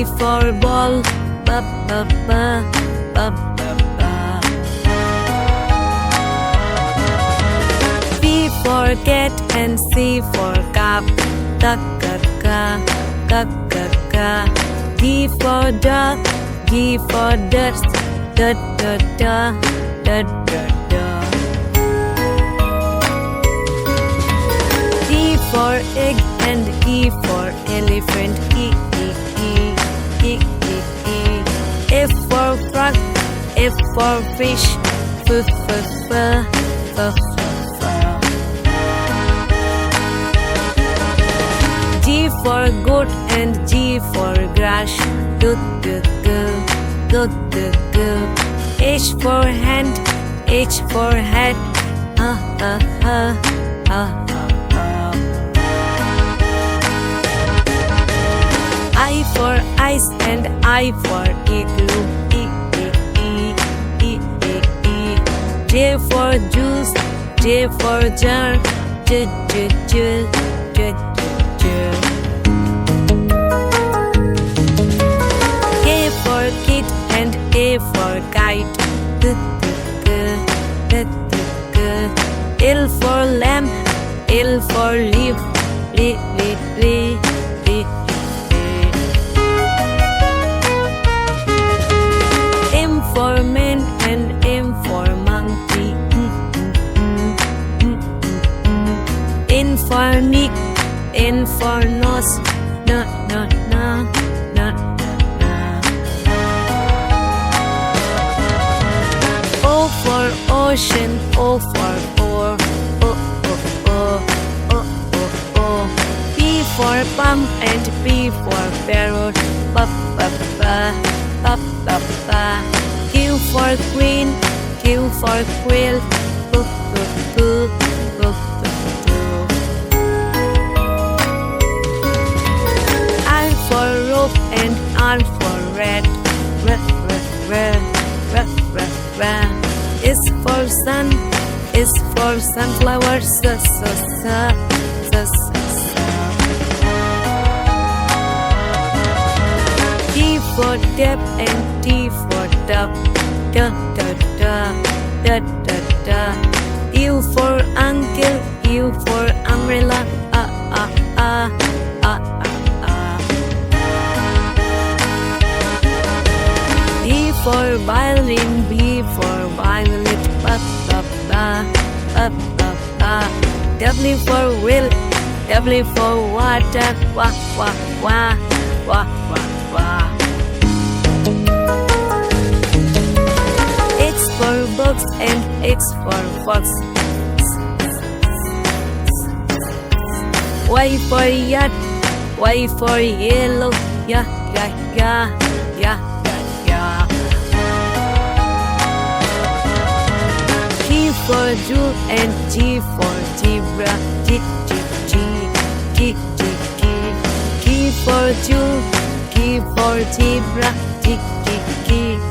B for ball, ba ba ba, ba ba ba. C for cat and C for cup, ka ka ka, ka ka ka. D for dog, D for ducks, da da da, da da da. E for egg and E for elephant, E E E E E E. F for frog, F for fish, F F F F F. G for goat and G for grass, G G G G G G. H for hand, H for hat, ha ha ha ha. I for ice and I for igloo, E E E E E E. J for juice, J for jar, J J J J J. K for kit and A for kite, G G G G G. L for lamb, L for leaf, L L L L. M for man and M for monkey, N for Nick, N for nose, na na na na na. O for ocean, O for oar, O O O O O O. P for pump and P for parrot, pa pa pa pa pa pa. Q for queen, Q for quill, Q Q Q Q Q. R for rope and R for rat, R R R R R R. S for sun, S for sunflower, S S S S S. T for tap and T for tub, da da da da da da. U for uncle, U for umbrella, ah ah ah ah ah ah. V for violin, V for violet, ba ba ba ba ba ba. W for wheel, W for water, wah wah wah wah wah wah. X for box and X for fox. Y for yacht, Y for yellow, ya ya ya ya ya ya. G for jewel and G for zebra, G G G G G G. G for jewel, G for zebra, G G G.